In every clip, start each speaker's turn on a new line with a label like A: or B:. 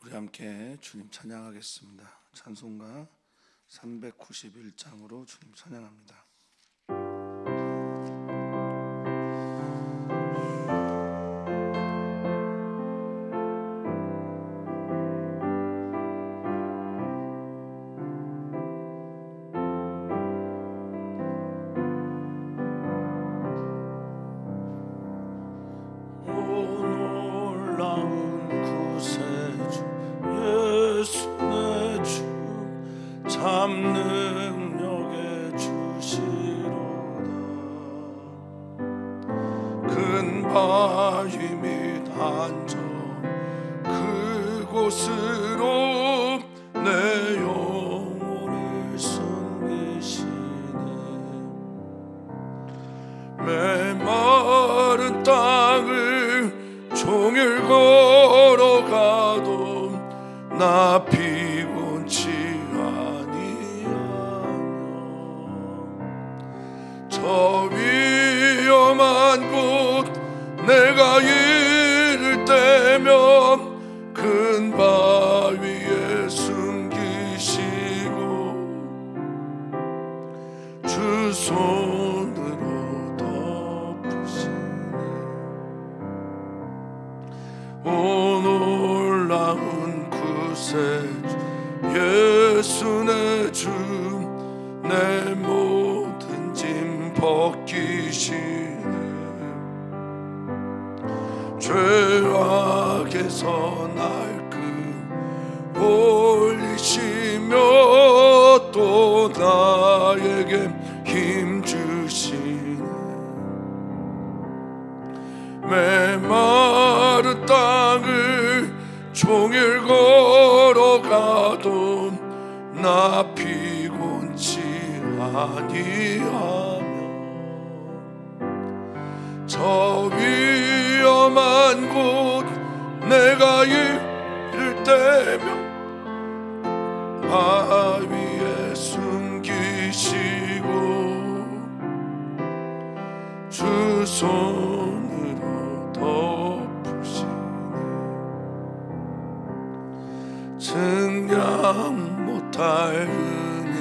A: 우리 함께 주님 찬양하겠습니다. 찬송가 391장으로 주님 찬양합니다.
B: 참 능력의 주시로다. 큰 바위 및 안전 그곳으로 내 영혼을 숨기시네. 메마른 땅을 종일 걸어가도 나 피곤치 저 위험한 곳 내가 이를 때면 큰 바위에 숨기시고 주 손으로 덮으시네. 오 놀라운 구세주 예수 내 주 내 모든 짐 벗기시네. 죄악에서 날 끌어올리시며 또 나에게 힘 주시네. 메마른 땅을 종일 걸어가도 나 피곤치 아니하며 저 위험한 곳 내가 이를 때면 바위에 숨기시고 주 손으로 덮으시네. 증량 못할 은혜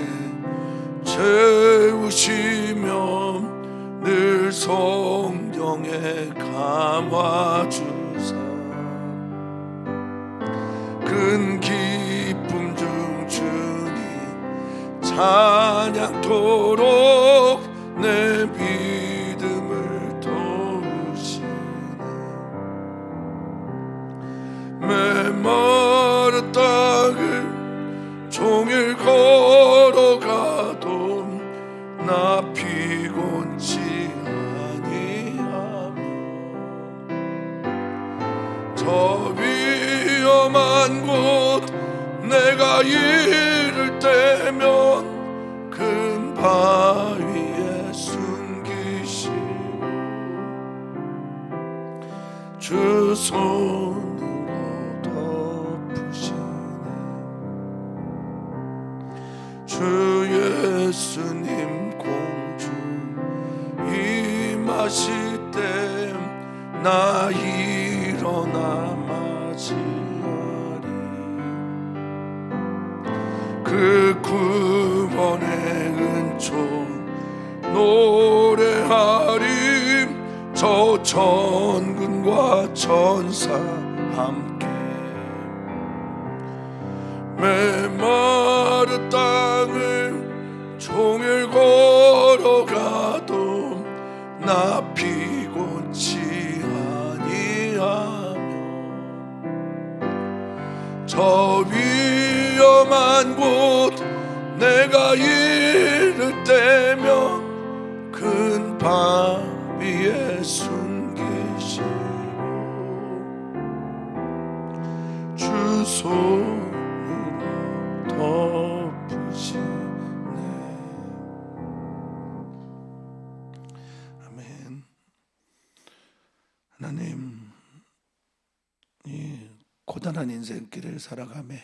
B: 채우시며 늘 성령에 감화주사 큰 기쁨 중 주님 찬양토록 내 믿음을 도우시네. 메마른 땅을 종일 걸어가도 나 피곤치 아니하며 저 위험한 곳 내가 이를 때면 큰 바위에 숨기시고 주 손으로 덮으시네. 주 예수님 공주 임하실 때 나 일어나 맞이하리. 그 구원의 은총 노래하리. 저 천군과 천사 함께 메마른 땅을 종일 걸어가도 나 피곤치 아니하며 저 위험한 곳 내가 이를 때면 큰 바위에 숨기시고 주 손으로 덮으시네. 아멘. 하나님, 이 고단한 인생길을 살아가며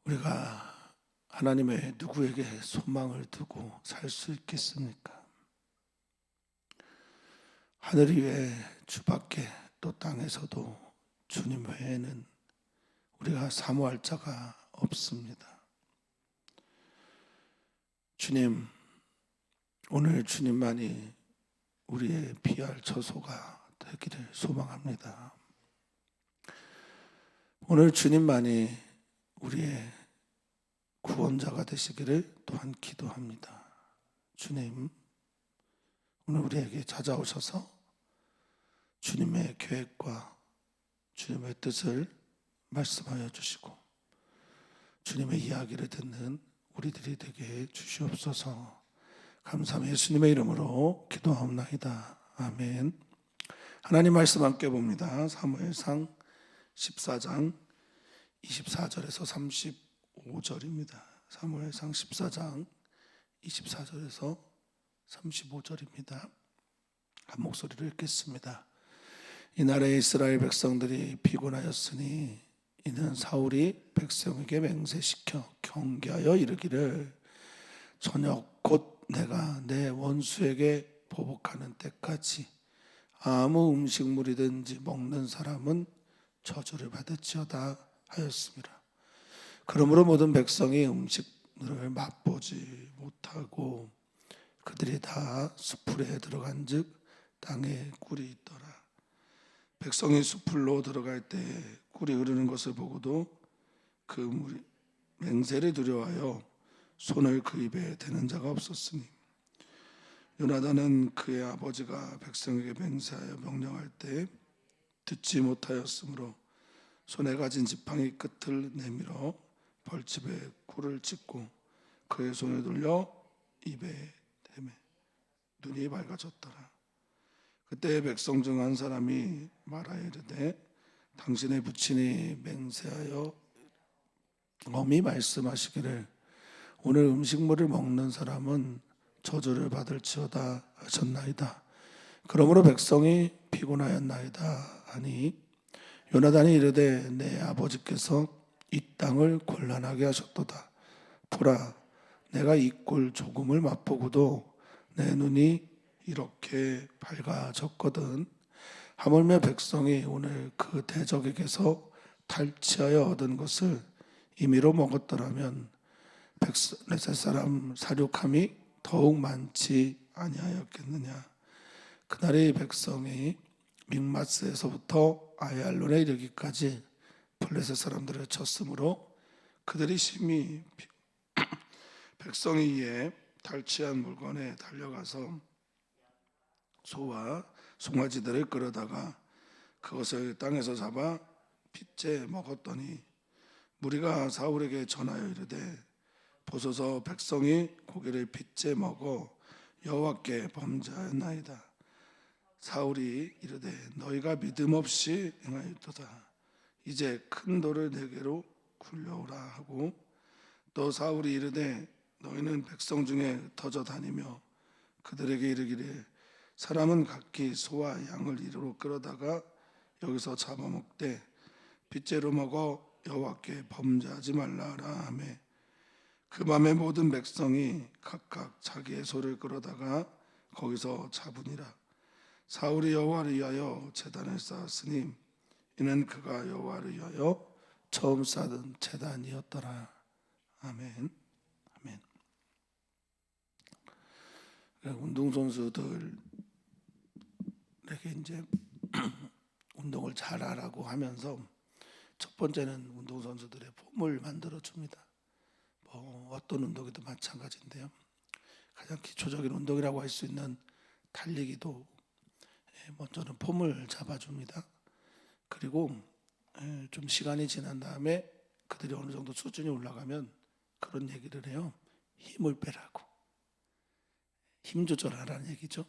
B: 우리가 하나님의 누구에게 소망을 두고 살 수 있겠습니까? 하늘 위에 주밖에 또 땅에서도 주님 외에는 우리가 사모할 자가 없습니다. 주님, 오늘 주님만이 우리의 피할 처소가 되기를 소망합니다. 오늘 주님만이 우리의 구원자가 되시기를 또한 기도합니다. 주님, 오늘 우리에게 찾아오셔서 주님의 계획과 주님의 뜻을 말씀하여 주시고 주님의 이야기를 듣는 우리들이 되게 해 주시옵소서. 감사합니다. 예수님의 이름으로 기도하옵나이다. 아멘. 하나님 말씀 함께 봅니다. 사무엘상 14장 24절에서 35절입니다. 사무엘상 14장 24절에서 35절입니다. 한 목소리로 읽겠습니다. 이 나라의 이스라엘 백성들이 피곤하였으니 이는 사울이 백성에게 맹세시켜 경계하여 이르기를 저녁 곧 내가 내 원수에게 보복하는 때까지 아무 음식물이든지 먹는 사람은 저주를 받을지어다 하였습니다. 그러므로 모든 백성이 음식을 맛보지 못하고 그들이 다 수풀에 들어간즉 땅에 꿀이 있더라. 백성이 수풀로 들어갈 때 꿀이 흐르는 것을 보고도 그 물이 맹세를 두려워하여 손을 그 입에 대는 자가 없었으니 요나단은 그의 아버지가 백성에게 맹세하여 명령할 때 듣지 못하였으므로 손에 가진 지팡이 끝을 내밀어 벌집에 꿀을 찍고 그의 손을 돌려 입에 대매 눈이 밝아졌더라. 그때 백성 중 한 사람이 말하여 이르되 당신의 부친이 맹세하여 엄히 말씀하시기를 오늘 음식물을 먹는 사람은 저주를 받을지어다 하셨나이다. 그러므로 백성이 피곤하였나이다 하니 요나단이 이르되 내 아버지께서 이 땅을 곤란하게 하셨도다. 보라, 내가 이 꿀 조금을 맛보고도 내 눈이 이렇게 밝아졌거든. 하물며 백성이 오늘 그 대적에게서 탈취하여 얻은 것을 임의로 먹었더라면 블레셋 사람 사륙함이 더욱 많지 아니하였겠느냐. 그날의 백성이 믹마스에서부터 아얄론에 이르기까지 블레셋 사람들을 쳤으므로 그들이 심히 백성이 이에 탈취한 물건에 달려가서 소와 송아지들을 끌어다가 그것을 땅에서 잡아 핏째 먹었더니 무리가 사울에게 전하여 이르되 보소서 백성이 고기를 핏째 먹어 여호와께 범죄하였나이다. 사울이 이르되 너희가 믿음 없이 행하였도다. 이제 큰 돌을 내게로 굴려오라 하고 또 사울이 이르되 너희는 백성 중에 흩어져 다니며 그들에게 이르기를 사람은 각기 소와 양을 이리로 끌어다가 여기서 잡아먹되 핏째로 먹어 여호와께 범죄하지 말라라 하며 그 밤에 모든 백성이 각각 자기의 소를 끌어다가 거기서 잡으니라. 사울이 여호와를 위하여 제단을 쌓았으니 이는 그가 여호와를 위하여 처음 쌓은 제단이었더라. 아멘. 아멘. 운동선수들에게 이제 운동을 잘하라고 하면서 첫 번째는 운동선수들의 폼을 만들어 줍니다. 어떤 운동에도 마찬가지인데요. 가장 기초적인 운동이라고 할 수 있는 달리기도 먼저는 폼을 잡아줍니다. 그리고 좀 시간이 지난 다음에 그들이 어느 정도 수준이 올라가면 그런 얘기를 해요. 힘을 빼라고. 힘 조절하라는 얘기죠.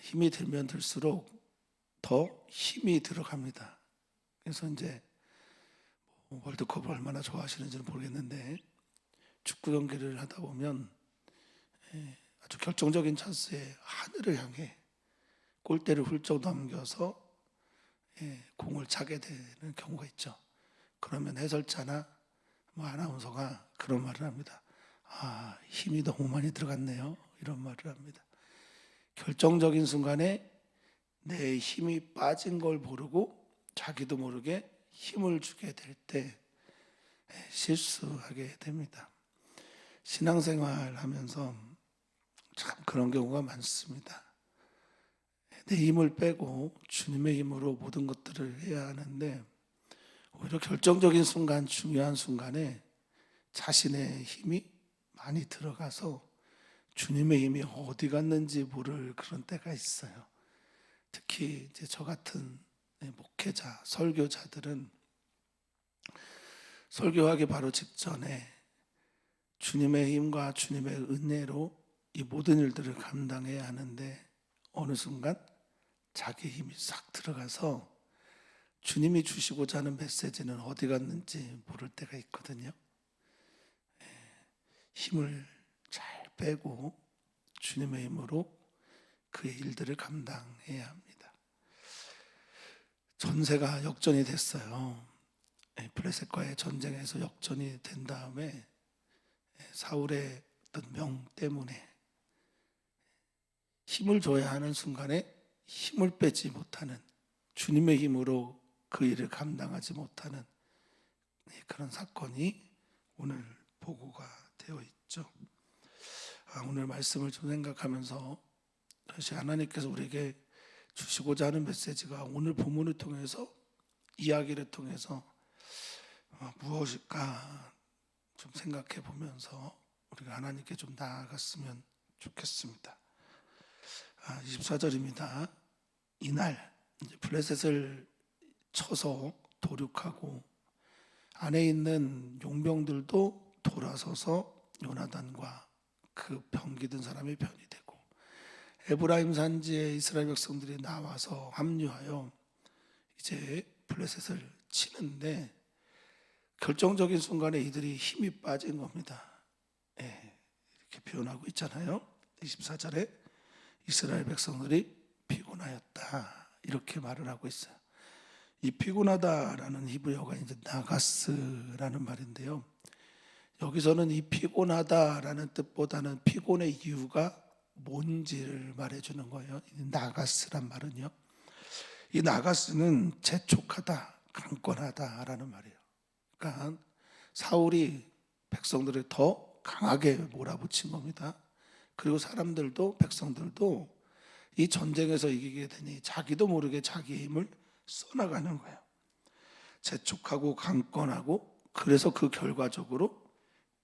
B: 힘이 들면 들수록 더 힘이 들어갑니다. 그래서 이제 월드컵을 얼마나 좋아하시는지는 모르겠는데 축구 경기를 하다 보면 아주 결정적인 찬스에 하늘을 향해 골대를 훌쩍 넘겨서 공을 차게 되는 경우가 있죠. 그러면 해설자나 아나운서가 그런 말을 합니다. 아, 힘이 너무 많이 들어갔네요. 이런 말을 합니다. 결정적인 순간에 내 힘이 빠진 걸 모르고 자기도 모르게 힘을 주게 될 때 실수하게 됩니다. 신앙생활 하면서 참 그런 경우가 많습니다. 내 힘을 빼고 주님의 힘으로 모든 것들을 해야 하는데 오히려 결정적인 순간, 중요한 순간에 자신의 힘이 많이 들어가서 주님의 힘이 어디 갔는지 모를 그런 때가 있어요. 특히 이제 저 같은 목회자, 설교자들은 설교하기 바로 직전에 주님의 힘과 주님의 은혜로 이 모든 일들을 감당해야 하는데 어느 순간 자기 힘이 싹 들어가서 주님이 주시고자 하는 메시지는 어디 갔는지 모를 때가 있거든요. 힘을 잘 빼고 주님의 힘으로 그의 일들을 감당해야 합니다. 전세가 역전이 됐어요. 블레셋과의 전쟁에서 역전이 된 다음에 사울의 어떤 명 때문에 힘을 줘야 하는 순간에 힘을 빼지 못하는, 주님의 힘으로 그 일을 감당하지 못하는 그런 사건이 오늘 보고가 되어 있죠. 오늘 말씀을 좀 생각하면서 사실 하나님께서 우리에게 주시고자 하는 메시지가 오늘 본문을 통해서, 이야기를 통해서 무엇일까 좀 생각해 보면서 우리가 하나님께 좀 나아갔으면 좋겠습니다. 24절입니다. 이날 블레셋을 쳐서 도륙하고 안에 있는 용병들도 돌아서서 요나단과 그 병기든 사람의 편이 되고 에브라임 산지에 이스라엘 백성들이 나와서 합류하여 이제 블레셋을 치는데 결정적인 순간에 이들이 힘이 빠진 겁니다. 이렇게 표현하고 있잖아요. 24절에 이스라엘 백성들이 피곤하였다 이렇게 말을 하고 있어요. 이 피곤하다라는 히브리어가 이제 나가스라는 말인데요. 여기서는 이 피곤하다라는 뜻보다는 피곤의 이유가 뭔지를 말해주는 거예요. 이 나가스란 말은요. 이 나가스는 재촉하다, 강권하다라는 말이에요. 그러니까 사울이 백성들을 더 강하게 몰아붙인 겁니다. 그리고 사람들도, 백성들도 이 전쟁에서 이기게 되니 자기도 모르게 자기의 힘을 써나가는 거예요. 재촉하고 강권하고, 그래서 그 결과적으로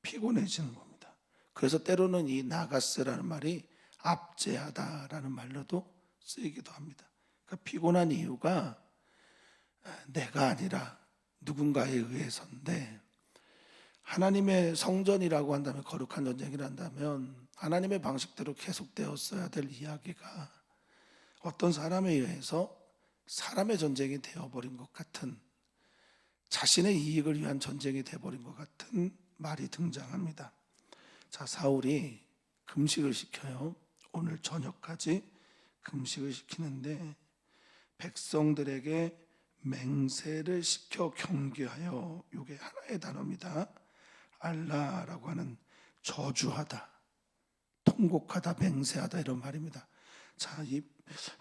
B: 피곤해지는 겁니다. 그래서 때로는 이 나가스라는 말이 압제하다라는 말로도 쓰이기도 합니다. 그러니까 피곤한 이유가 내가 아니라 누군가에 의해서인데, 하나님의 성전이라고 한다면, 거룩한 전쟁이라 한다면 하나님의 방식대로 계속되었어야 될 이야기가 어떤 사람에 의해서 사람의 전쟁이 되어버린 것 같은, 자신의 이익을 위한 전쟁이 되어버린 것 같은 말이 등장합니다. 자, 사울이 금식을 시켜요. 오늘 저녁까지 금식을 시키는데 백성들에게 맹세를 시켜 경계하여, 이게 하나의 단어입니다. 알라라고 하는 저주하다, 통곡하다, 맹세하다 이런 말입니다. 자, 이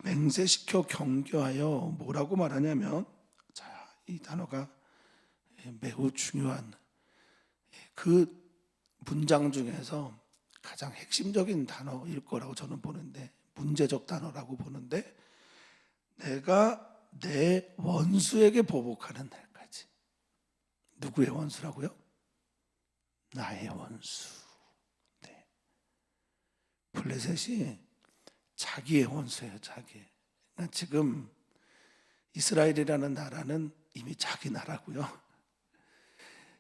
B: 맹세시켜 경계하여 뭐라고 말하냐면, 자, 이 단어가 매우 중요한 그 문장 중에서 가장 핵심적인 단어일 거라고 저는 보는데, 문제적 단어라고 보는데, 내가 내 원수에게 보복하는 날까지. 누구의 원수라고요? 나의 원수. 네. 블레셋이 자기의 원수예요, 자기. 그러니까 지금 이스라엘이라는 나라는 이미 자기 나라고요.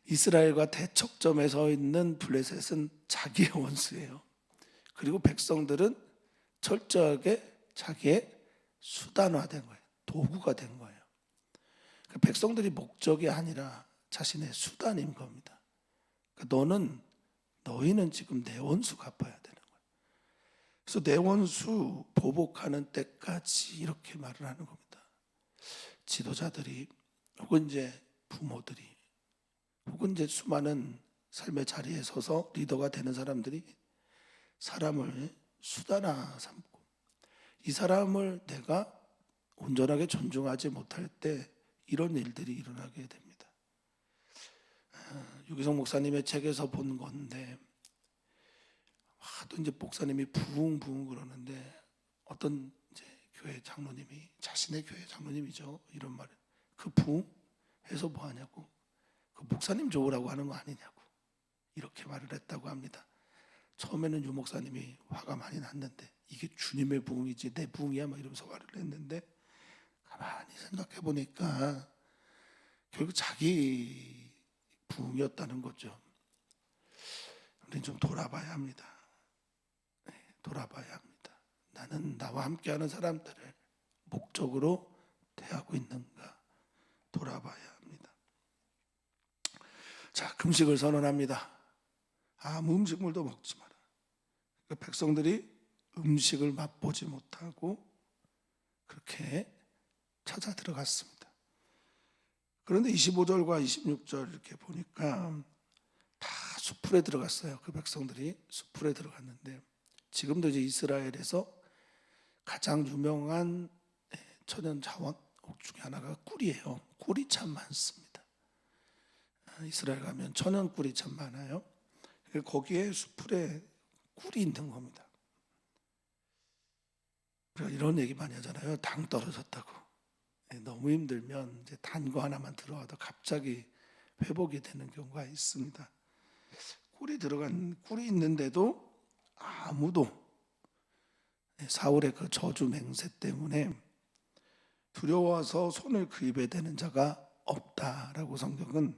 B: 이스라엘과 대척점에 서 있는 블레셋은 자기의 원수예요. 그리고 백성들은 철저하게 자기의 수단화된 거예요. 도구가 된 거예요. 그러니까 백성들이 목적이 아니라 자신의 수단인 겁니다. 그러니까 너희는 지금 내 원수 갚아야 되는 거예요. 그래서 내 원수 보복하는 때까지 이렇게 말을 하는 겁니다. 지도자들이, 혹은 이제 부모들이, 혹은 이제 수많은 삶의 자리에 서서 리더가 되는 사람들이 사람을 수단화 삼고, 이 사람을 내가 온전하게 존중하지 못할 때 이런 일들이 일어나게 됩니다. 유기성 목사님의 책에서 본 건데 하도 이제 목사님이 부흥부흥 그러는데 어떤 이제 교회 장로님이 자신의 교회 장로님이죠. 이런 말을 그 부흥해서 뭐 하냐고 그 목사님 좋으라고 하는 거 아니냐고 이렇게 말을 했다고 합니다. 처음에는 유 목사님이 화가 많이 났는데 이게 주님의 부흥이지 내 부흥이야 막 이러면서 화를 냈는데 가만히 생각해 보니까 결국 자기 부흥이었다는 거죠. 우리는 좀 돌아봐야 합니다. 돌아봐야 합니다. 나는 나와 함께하는 사람들을 목적으로 대하고 있는가 돌아봐야 합니다. 자, 금식을 선언합니다. 아무 음식물도 먹지 마라. 그러니까 백성들이 음식을 맛보지 못하고 그렇게 찾아 들어갔습니다. 그런데 25절과 26절 이렇게 보니까 다 숲풀에 들어갔어요. 그 백성들이 숲풀에 들어갔는데 지금도 이제 이스라엘에서 가장 유명한 천연 자원옥 중에 하나가 꿀이에요. 꿀이 참 많습니다. 이스라엘 가면 천연 꿀이 참 많아요. 거기에 숲풀에 꿀이 있는 겁니다. 우리가 이런 얘기 많이 하잖아요. 당 떨어졌다고. 너무 힘들면 이제 단 거 하나만 들어와도 갑자기 회복이 되는 경우가 있습니다. 꿀이 있는데도 아무도 사울의 그 저주 맹세 때문에 두려워서 손을 그 입에 대는 자가 없다라고 성경은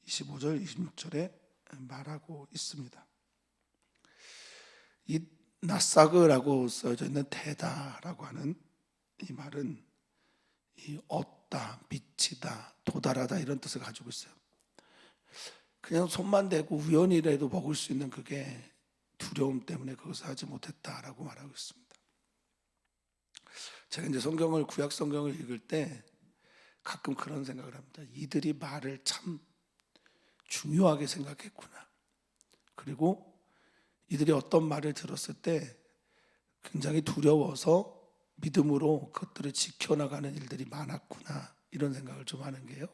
B: 25절, 26절에 말하고 있습니다. 이 나사그라고 써져 있는 대다라고 하는 이 말은 이 얻다, 미치다, 도달하다 이런 뜻을 가지고 있어요. 그냥 손만 대고 우연이라도 먹을 수 있는 그게 두려움 때문에 그것을 하지 못했다라고 말하고 있습니다. 제가 이제 성경을 구약 성경을 읽을 때 가끔 그런 생각을 합니다. 이들이 말을 참 중요하게 생각했구나. 그리고 이들이 어떤 말을 들었을 때 굉장히 두려워서 믿음으로 그것들을 지켜나가는 일들이 많았구나. 이런 생각을 좀 하는 게요.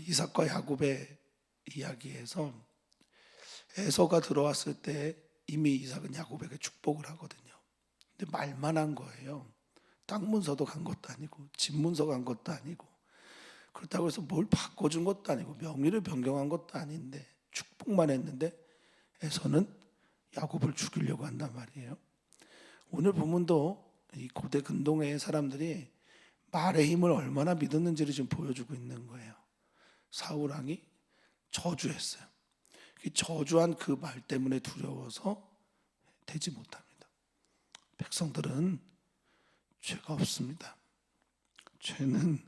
B: 이삭과 야곱의 이야기에서 에서가 들어왔을 때 이미 이삭은 야곱에게 축복을 하거든요. 근데 말만 한 거예요. 땅 문서도 간 것도 아니고 집 문서 간 것도 아니고 그렇다고 해서 뭘 바꿔준 것도 아니고 명의를 변경한 것도 아닌데 축복만 했는데 에서는 야곱을 죽이려고 한단 말이에요. 오늘 본문도 이 고대 근동의 사람들이 말의 힘을 얼마나 믿었는지를 지금 보여주고 있는 거예요. 사울 왕이 저주했어요. 저주한 그 말 때문에 두려워서 되지 못합니다. 백성들은 죄가 없습니다. 죄는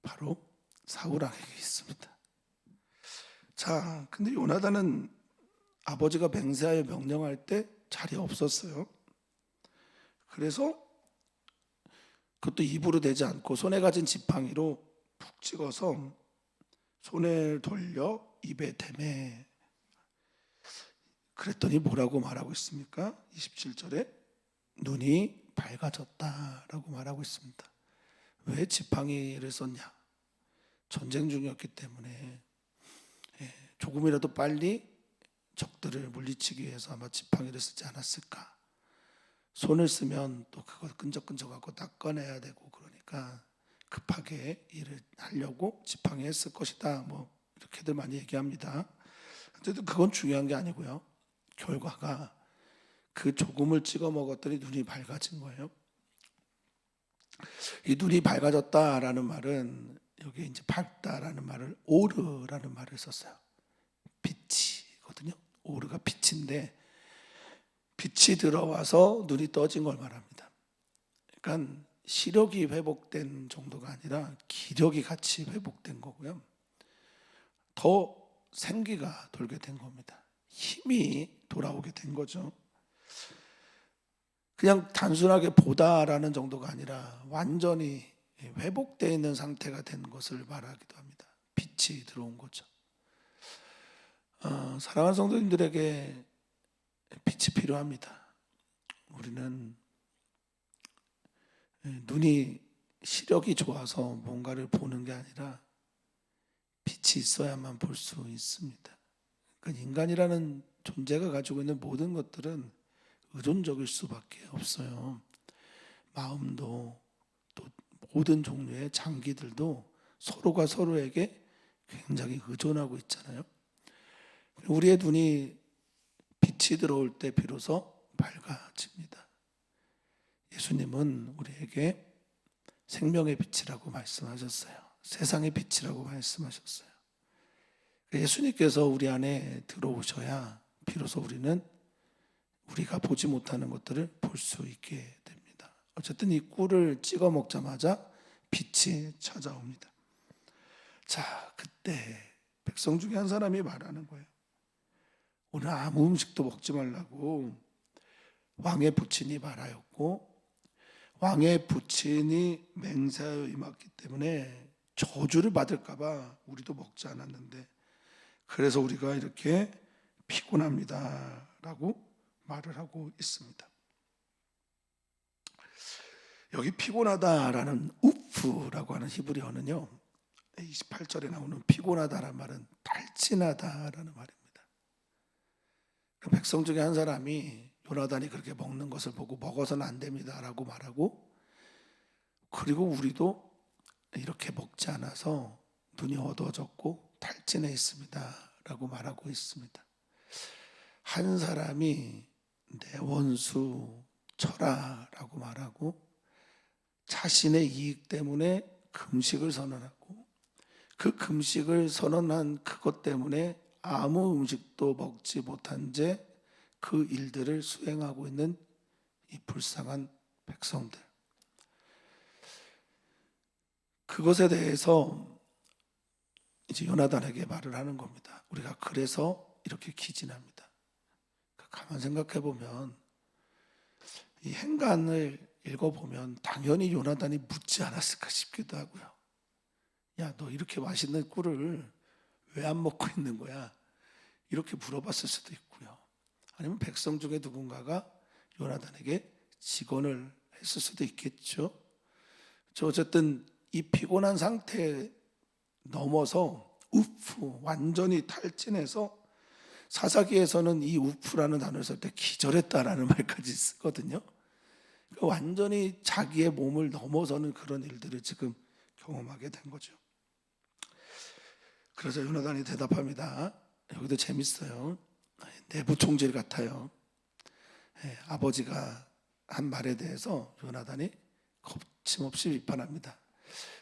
B: 바로 사울 왕에게 있습니다. 자, 근데 요나단은 아버지가 맹세하여 명령할 때 자리에 없었어요. 그래서 그것도 입으로 대지 않고 손에 가진 지팡이로 푹 찍어서 손을 돌려 입에 대매. 그랬더니 뭐라고 말하고 있습니까? 27절에 눈이 밝아졌다라고 말하고 있습니다. 왜 지팡이를 썼냐? 전쟁 중이었기 때문에 조금이라도 빨리 적들을 물리치기 위해서 아마 지팡이를 쓰지 않았을까. 손을 쓰면 또 그거 끈적끈적하고 다 꺼내야 되고 그러니까 급하게 일을 하려고 지팡이 했을 것이다. 뭐 이렇게들 많이 얘기합니다. 어쨌든 그건 중요한 게 아니고요. 결과가 그 조금을 찍어 먹었더니 눈이 밝아진 거예요. 이 눈이 밝아졌다라는 말은 여기 이제 밝다라는 말을 오르라는 말을 썼어요. 빛이거든요. 오르가 빛인데 빛이 들어와서 눈이 떠진 걸 말합니다. 그러니까 시력이 회복된 정도가 아니라 기력이 같이 회복된 거고요. 더 생기가 돌게 된 겁니다. 힘이 돌아오게 된 거죠. 그냥 단순하게 보다라는 정도가 아니라 완전히 회복되어 있는 상태가 된 것을 말하기도 합니다. 빛이 들어온 거죠. 사랑하는 성도님들에게 빛이 필요합니다. 우리는 눈이 시력이 좋아서 뭔가를 보는 게 아니라 빛이 있어야만 볼 수 있습니다. 그러니까 인간이라는 존재가 가지고 있는 모든 것들은 의존적일 수밖에 없어요. 마음도 또 모든 종류의 장기들도 서로가 서로에게 굉장히 의존하고 있잖아요. 우리의 눈이 빛이 들어올 때 비로소 밝아집니다. 예수님은 우리에게 생명의 빛이라고 말씀하셨어요. 세상의 빛이라고 말씀하셨어요. 예수님께서 우리 안에 들어오셔야 비로소 우리는 우리가 보지 못하는 것들을 볼 수 있게 됩니다. 어쨌든 이 꿀을 찍어 먹자마자 빛이 찾아옵니다. 자, 그때 백성 중에 한 사람이 말하는 거예요. 오늘 아무 음식도 먹지 말라고 왕의 부친이 말하였고, 왕의 부친이 맹세하여 임했기 때문에 저주를 받을까 봐 우리도 먹지 않았는데, 그래서 우리가 이렇게 피곤합니다 라고 말을 하고 있습니다. 여기 피곤하다라는 우프라고 하는 히브리어는요, 28절에 나오는 피곤하다라는 말은 탈진하다라는 말입니다. 백성 중에 한 사람이 요나단이 그렇게 먹는 것을 보고 먹어서는 안 됩니다 라고 말하고, 그리고 우리도 이렇게 먹지 않아서 눈이 어두워졌고 탈진해 있습니다 라고 말하고 있습니다. 한 사람이 내 원수 쳐라 라고 말하고, 자신의 이익 때문에 금식을 선언하고, 그 금식을 선언한 그것 때문에 아무 음식도 먹지 못한 채 그 일들을 수행하고 있는 이 불쌍한 백성들, 그것에 대해서 이제 요나단에게 말을 하는 겁니다. 우리가 그래서 이렇게 기진합니다. 가만 생각해 보면 이 행간을 읽어보면 당연히 요나단이 묻지 않았을까 싶기도 하고요. 야, 너 이렇게 맛있는 꿀을 왜 안 먹고 있는 거야? 이렇게 물어봤을 수도 있고요. 아니면 백성 중에 누군가가 요나단에게 직언을 했을 수도 있겠죠. 어쨌든 이 피곤한 상태에 넘어서 우프, 완전히 탈진해서, 사사기에서는 이 우프라는 단어를 쓸 때 기절했다라는 말까지 쓰거든요. 완전히 자기의 몸을 넘어서는 그런 일들을 지금 경험하게 된 거죠. 그래서 요나단이 대답합니다. 여기도 재밌어요. 내부 총질 같아요. 아버지가 한 말에 대해서 요나단이 거침없이 비판합니다.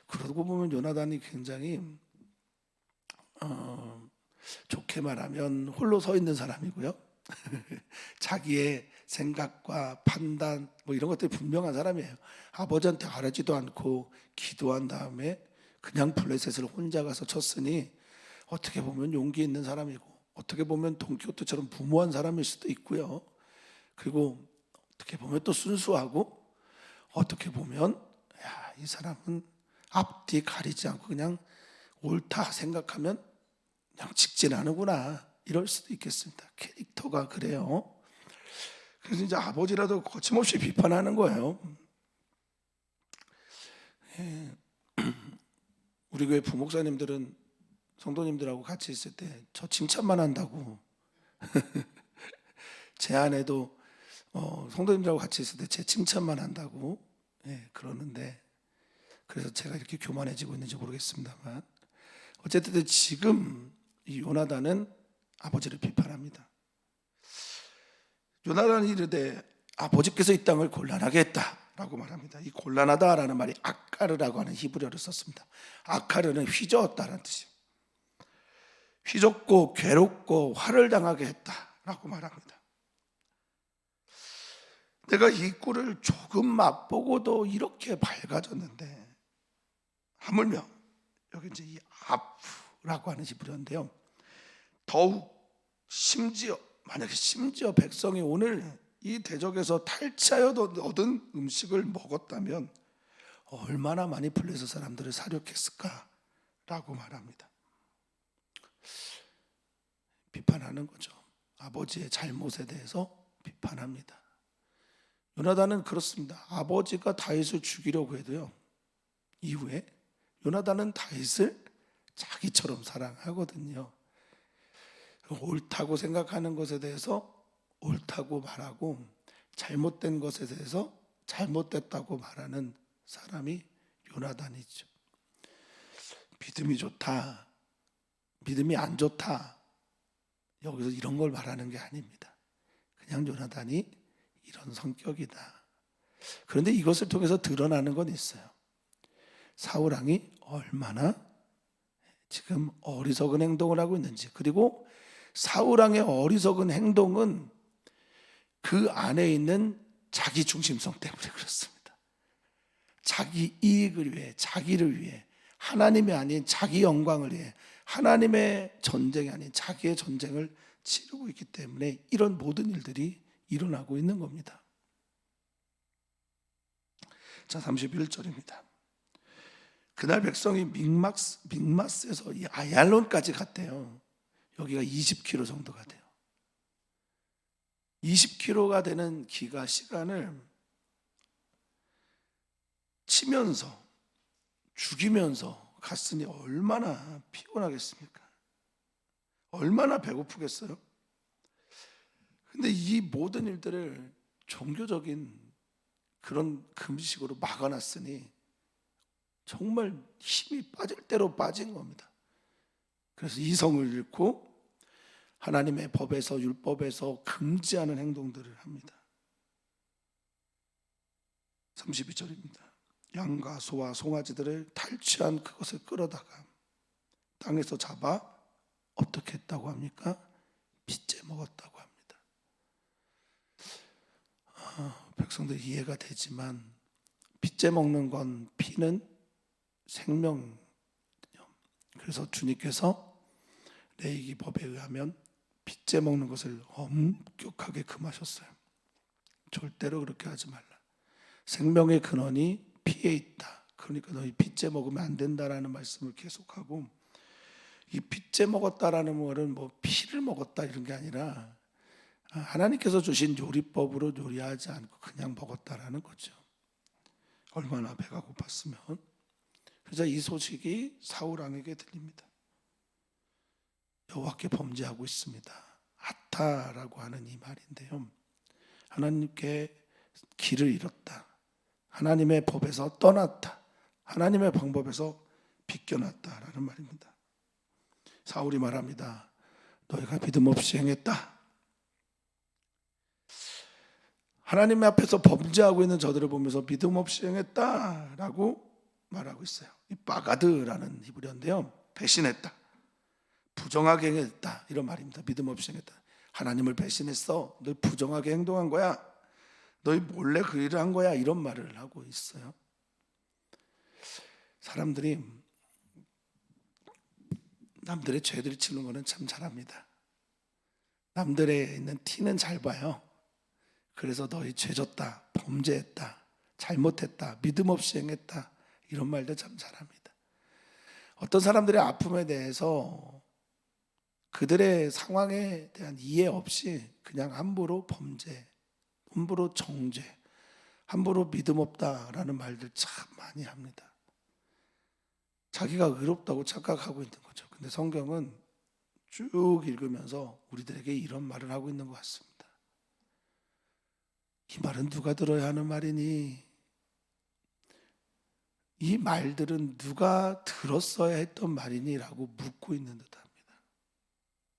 B: 그러고 보면 요나단이 굉장히 좋게 말하면 홀로 서 있는 사람이고요. 자기의 생각과 판단 뭐 이런 것들이 분명한 사람이에요. 아버지한테 가르치지도 않고 기도한 다음에 그냥 블레셋을 혼자 가서 쳤으니 어떻게 보면 용기 있는 사람이고, 어떻게 보면 돈키호테처럼 무모한 사람일 수도 있고요. 그리고 어떻게 보면 또 순수하고, 어떻게 보면 야, 이 사람은 앞뒤 가리지 않고 그냥 옳다 생각하면 그냥 직진하는구나, 이럴 수도 있겠습니다. 캐릭터가 그래요. 그래서 이제 아버지라도 거침없이 비판하는 거예요. 우리 교회 부목사님들은 성도님들하고 같이 있을 때 저 칭찬만 한다고 제 아내도 성도님들하고 같이 있을 때 제 칭찬만 한다고 그러는데, 그래서 제가 이렇게 교만해지고 있는지 모르겠습니다만, 어쨌든 지금 이 요나단은 아버지를 비판합니다. 요나단이 이르되 아버지께서 이 땅을 곤란하게 했다라고 말합니다. 이 곤란하다라는 말이 아카르라고 하는 히브리어를 썼습니다. 아카르는 휘저었다라는 뜻이에요. 휘젓고 괴롭고 화를 당하게 했다라고 말합니다. 내가 이 꿀을 조금 맛보고도 이렇게 밝아졌는데, 하물며 여기 이제 이 아프라고 하는 히브리어인데요, 더욱 심지어, 만약에 심지어 백성이 오늘 이 대적에서 탈취하여 얻은 음식을 먹었다면 얼마나 많이 블레셋 사람들을 사륙했을까라고 말합니다. 비판하는 거죠. 아버지의 잘못에 대해서 비판합니다. 요나단은 그렇습니다. 아버지가 다윗을 죽이려고 해도요, 이후에 요나단은 다윗을 자기처럼 사랑하거든요. 옳다고 생각하는 것에 대해서 옳다고 말하고 잘못된 것에 대해서 잘못됐다고 말하는 사람이 요나단이죠. 믿음이 좋다, 믿음이 안 좋다, 여기서 이런 걸 말하는 게 아닙니다. 그냥 요나단이 이런 성격이다. 그런데 이것을 통해서 드러나는 건 있어요. 사울 왕이 얼마나 지금 어리석은 행동을 하고 있는지, 그리고 사울 왕의 어리석은 행동은 그 안에 있는 자기 중심성 때문에 그렇습니다. 자기 이익을 위해, 자기를 위해, 하나님이 아닌 자기 영광을 위해, 하나님의 전쟁이 아닌 자기의 전쟁을 치르고 있기 때문에 이런 모든 일들이 일어나고 있는 겁니다. 자, 31절입니다. 그날 백성이 믹마스에서 이 아얄론까지 갔대요. 여기가 20km 정도가 돼요. 20km가 되는 시간을 치면서 죽이면서 갔으니 얼마나 피곤하겠습니까? 얼마나 배고프겠어요? 근데 이 모든 일들을 종교적인 그런 금식으로 막아놨으니 정말 힘이 빠질 대로 빠진 겁니다. 그래서 이성을 잃고 하나님의 법에서, 율법에서 금지하는 행동들을 합니다. 32절입니다. 양과 소와 송아지들을 탈취한 그것을 끌어다가 땅에서 잡아 어떻게 했다고 합니까? 빚제 먹었다고 합니다. 백성들 이해가 되지만 빚제 먹는 건 피는 생명. 그래서 주님께서 레위기 법에 의하면 빚제 먹는 것을 엄격하게 금하셨어요. 절대로 그렇게 하지 말라. 생명의 근원이 피에 있다. 그러니까 너희 빚제 먹으면 안 된다라는 말씀을 계속하고, 이 빚제 먹었다라는 말은 뭐 피를 먹었다 이런 게 아니라 하나님께서 주신 요리법으로 요리하지 않고 그냥 먹었다라는 거죠. 얼마나 배가 고팠으면. 그래서 이 소식이 사울 왕에게 들립니다. 여호와께 범죄하고 있습니다. 아타라고 하는 이 말인데요, 하나님께 길을 잃었다, 하나님의 법에서 떠났다, 하나님의 방법에서 비껴났다라는 말입니다. 사울이 말합니다. 너희가 믿음 없이 행했다. 하나님 앞에서 범죄하고 있는 저들을 보면서 믿음 없이 행했다라고 말하고 있어요. 이 바가드라는 히브리어인데요, 배신했다, 부정하게 행했다 이런 말입니다. 믿음 없이 행했다. 하나님을 배신했어. 너 부정하게 행동한 거야. 너희 몰래 그 일을 한 거야. 이런 말을 하고 있어요. 사람들이 남들의 죄를 치는 거는 참 잘합니다. 남들의 있는 티는 잘 봐요. 그래서 너희 죄졌다, 범죄했다, 잘못했다, 믿음 없이 행했다 이런 말도 참 잘합니다. 어떤 사람들의 아픔에 대해서 그들의 상황에 대한 이해 없이 그냥 함부로 범죄, 함부로 정죄, 함부로 믿음 없다라는 말들 참 많이 합니다. 자기가 의롭다고 착각하고 있는 거죠. 근데 성경은 쭉 읽으면서 우리들에게 이런 말을 하고 있는 것 같습니다. 이 말은 누가 들어야 하는 말이니? 이 말들은 누가 들었어야 했던 말이니? 라고 묻고 있는 듯합니다.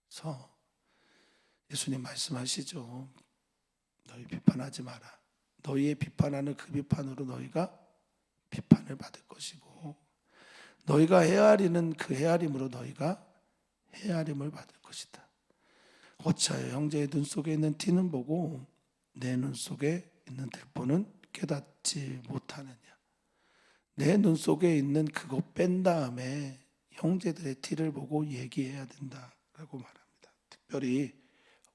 B: 그래서 예수님 말씀하시죠. 너희 비판하지 마라. 너희의 비판하는 그 비판으로 너희가 비판을 받을 것이고, 너희가 헤아리는 그 헤아림으로 너희가 헤아림을 받을 것이다. 어찌하여 형제의 눈 속에 있는 티는 보고 내 눈 속에 있는 들보는 깨닫지 못하느냐. 내 눈 속에 있는 그거 뺀 다음에 형제들의 티를 보고 얘기해야 된다라고 말합니다. 특별히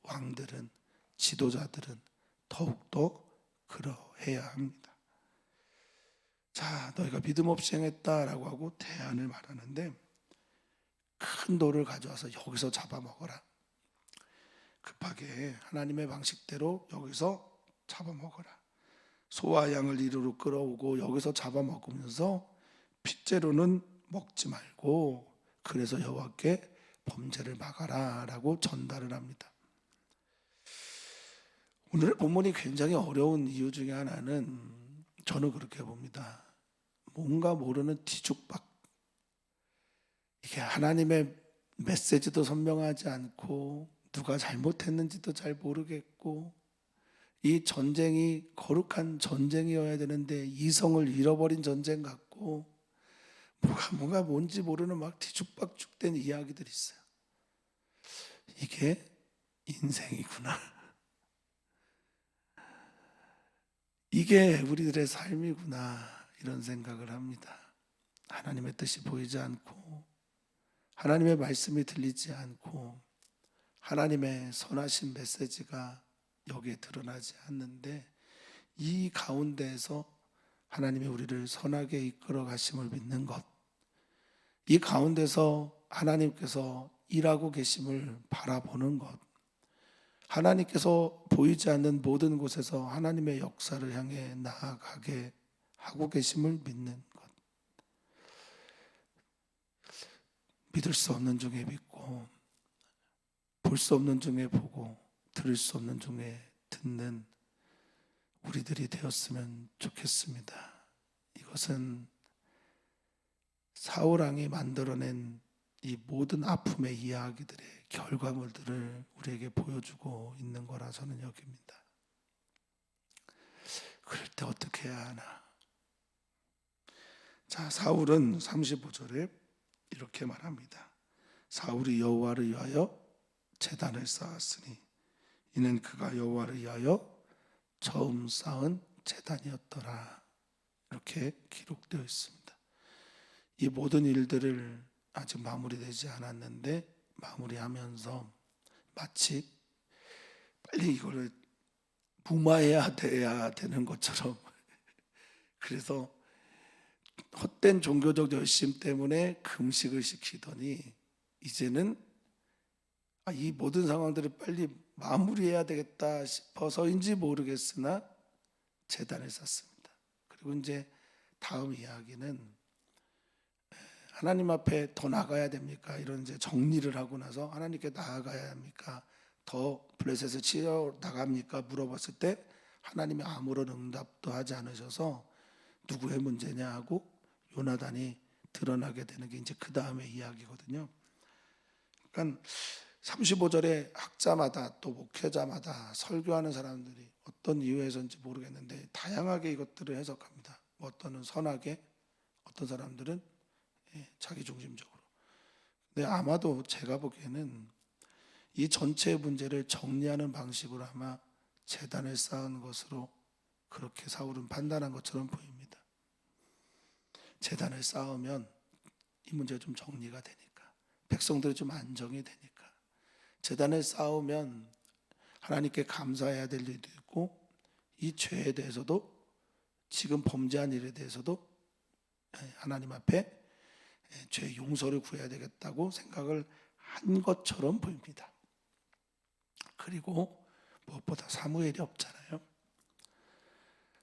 B: 왕들은, 지도자들은 더욱더 그러해야 합니다. 자, 너희가 믿음 없이 행했다라고 하고 대안을 말하는데, 큰 돌을 가져와서 여기서 잡아먹어라. 급하게 하나님의 방식대로 여기서 잡아먹어라. 소와 양을 이리로 끌어오고 여기서 잡아먹으면서 핏째로는 먹지 말고 그래서 여호와께 범죄를 막아라라고 전달을 합니다. 오늘의 본문이 굉장히 어려운 이유 중에 하나는 저는 그렇게 봅니다. 뭔가 모르는 뒤죽박, 이게 하나님의 메시지도 선명하지 않고 누가 잘못했는지도 잘 모르겠고, 이 전쟁이 거룩한 전쟁이어야 되는데 이성을 잃어버린 전쟁 같고, 뭐가 뭔지 모르는 막 뒤죽박죽된 이야기들이 있어요. 이게 인생이구나. 이게 우리들의 삶이구나, 이런 생각을 합니다. 하나님의 뜻이 보이지 않고 하나님의 말씀이 들리지 않고 하나님의 선하신 메시지가 여기에 드러나지 않는데, 이 가운데에서 하나님이 우리를 선하게 이끌어 가심을 믿는 것, 이 가운데서 하나님께서 일하고 계심을 바라보는 것, 하나님께서 보이지 않는 모든 곳에서 하나님의 역사를 향해 나아가게 하고 계심을 믿는 것, 믿을 수 없는 중에 믿고 볼 수 없는 중에 보고 들을 수 없는 중에 듣는 우리들이 되었으면 좋겠습니다. 이것은 사울왕이 만들어낸 이 모든 아픔의 이야기들의 결과물들을 우리에게 보여주고 있는 거라 저는 여깁니다. 그럴 때 어떻게 해야 하나? 자, 사울은 35절에 이렇게 말합니다. 사울이 여호와를 위하여 제단을 쌓았으니 이는 그가 여호와를 위하여 처음 쌓은 제단이었더라. 이렇게 기록되어 있습니다. 이 모든 일들을 아직 마무리되지 않았는데 마무리하면서 마치 빨리 이거를 무마해야 돼야 되는 것처럼 그래서 헛된 종교적 열심 때문에 금식을 시키더니 이제는 이 모든 상황들을 빨리 마무리해야 되겠다 싶어서인지 모르겠으나 제단을 쌓습니다. 그리고 이제 다음 이야기는 하나님 앞에 더 나가야 됩니까? 이런 이제 정리를 하고 나서 하나님께 나아가야 합니까? 더 블레셋을 치러 나갑니까? 물어봤을 때 하나님이 아무런 응답도 하지 않으셔서 누구의 문제냐 하고 요나단이 드러나게 되는 게 이제 그 다음의 이야기거든요. 그러니까 35절에 학자마다 또 목회자마다 설교하는 사람들이 어떤 이유에서인지 모르겠는데 다양하게 이것들을 해석합니다. 어떤은 선하게, 어떤 사람들은 자기중심적으로. 근데 아마도 제가 보기에는 이 전체의 문제를 정리하는 방식으로 아마 제단을 쌓은 것으로 그렇게 사울은 판단한 것처럼 보입니다. 제단을 쌓으면 이 문제가 좀 정리가 되니까, 백성들이 좀 안정이 되니까, 제단을 쌓으면 하나님께 감사해야 될 일도 있고 이 죄에 대해서도, 지금 범죄한 일에 대해서도 하나님 앞에 죄 용서를 구해야 되겠다고 생각을 한 것처럼 보입니다. 그리고 무엇보다 사무엘이 없잖아요.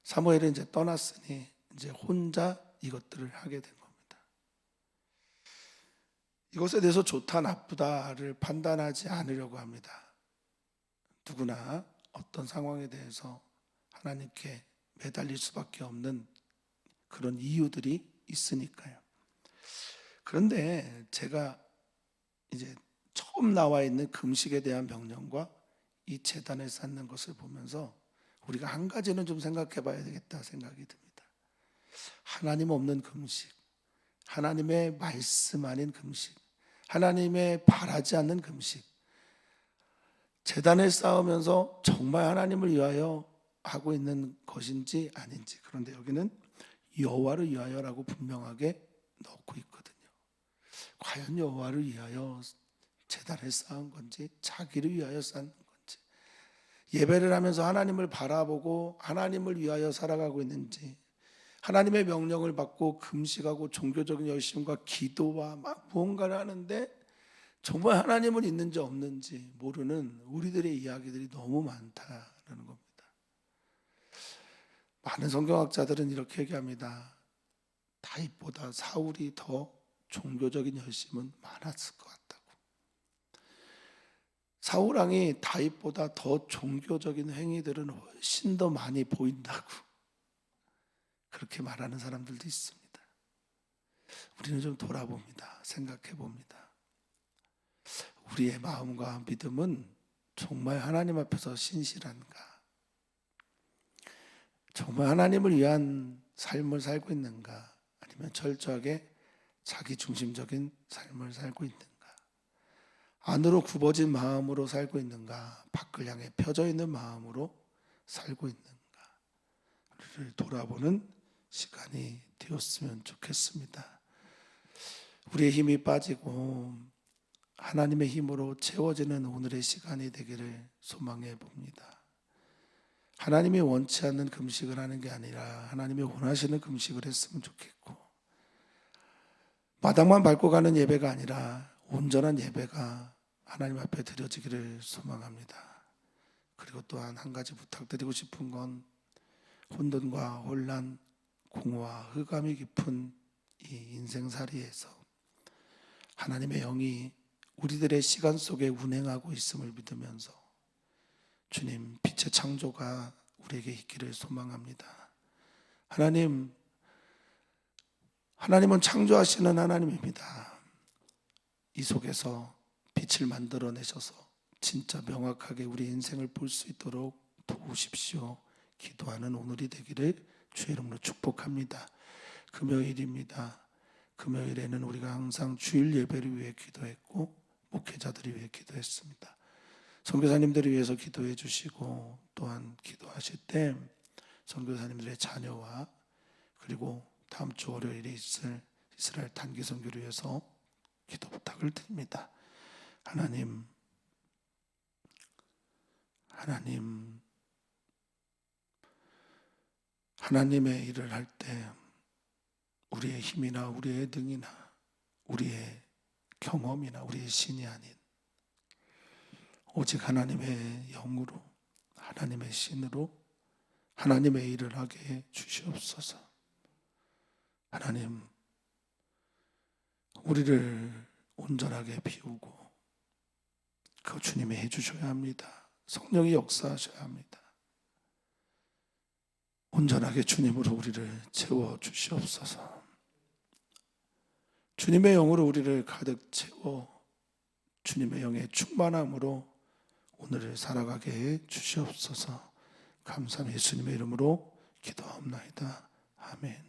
B: 사무엘은 이제 떠났으니 이제 혼자 이것들을 하게 된 겁니다. 이것에 대해서 좋다 나쁘다를 판단하지 않으려고 합니다. 누구나 어떤 상황에 대해서 하나님께 매달릴 수밖에 없는 그런 이유들이 있으니까요. 그런데 제가 이제 처음 나와 있는 금식에 대한 명령과 이 제단을 쌓는 것을 보면서 우리가 한 가지는 좀 생각해 봐야 되겠다 생각이 듭니다. 하나님 없는 금식, 하나님의 말씀 아닌 금식, 하나님의 바라지 않는 금식, 제단을 쌓으면서 정말 하나님을 위하여 하고 있는 것인지 아닌지. 그런데 여기는 여호와를 위하여라고 분명하게 넣고 있거든요. 과연 여호와를 위하여 제단을 쌓은 건지 자기를 위하여 쌓는 건지, 예배를 하면서 하나님을 바라보고 하나님을 위하여 살아가고 있는지, 하나님의 명령을 받고 금식하고 종교적인 열심과 기도와 막 무언가를 하는데 정말 하나님은 있는지 없는지 모르는 우리들의 이야기들이 너무 많다는 겁니다. 많은 성경학자들은 이렇게 얘기합니다. 다윗보다 사울이 더 종교적인 열심은 많았을 것 같다고. 사울 왕이 다윗보다 더 종교적인 행위들은 훨씬 더 많이 보인다고 그렇게 말하는 사람들도 있습니다. 우리는 좀 돌아봅니다. 생각해 봅니다. 우리의 마음과 믿음은 정말 하나님 앞에서 신실한가? 정말 하나님을 위한 삶을 살고 있는가? 아니면 철저하게 자기 중심적인 삶을 살고 있는가? 안으로 굽어진 마음으로 살고 있는가? 밖을 향해 펴져 있는 마음으로 살고 있는가? 우리를 돌아보는 시간이 되었으면 좋겠습니다. 우리의 힘이 빠지고 하나님의 힘으로 채워지는 오늘의 시간이 되기를 소망해 봅니다. 하나님이 원치 않는 금식을 하는 게 아니라 하나님이 원하시는 금식을 했으면 좋겠고, 마당만 밟고 가는 예배가 아니라 온전한 예배가 하나님 앞에 드려지기를 소망합니다. 그리고 또한 한 가지 부탁드리고 싶은 건 혼돈과 혼란, 공허와 흑암이 깊은 이 인생살이에서 하나님의 영이 우리들의 시간 속에 운행하고 있음을 믿으면서 주님 빛의 창조가 우리에게 있기를 소망합니다. 하나님은 창조하시는 하나님입니다. 이 속에서 빛을 만들어내셔서 진짜 명확하게 우리 인생을 볼 수 있도록 도우십시오. 기도하는 오늘이 되기를 주의 이름으로 축복합니다. 금요일입니다. 금요일에는 우리가 항상 주일 예배를 위해 기도했고 목회자들을 위해 기도했습니다. 선교사님들을 위해서 기도해 주시고, 또한 기도하실 때 선교사님들의 자녀와 그리고 다음 주 월요일에 있을 이스라엘 단기 선교를 위해서 기도 부탁을 드립니다. 하나님의 일을 할 때 우리의 힘이나 우리의 능이나 우리의 경험이나 우리의 신이 아닌 오직 하나님의 영으로, 하나님의 신으로 하나님의 일을 하게 해 주시옵소서. 하나님, 우리를 온전하게 비우고 그 주님이 해주셔야 합니다. 성령이 역사하셔야 합니다. 온전하게 주님으로 우리를 채워주시옵소서. 주님의 영으로 우리를 가득 채워 주님의 영의 충만함으로 오늘을 살아가게 해 주시옵소서. 감사합니다. 예수님의 이름으로 기도하옵나이다. 아멘.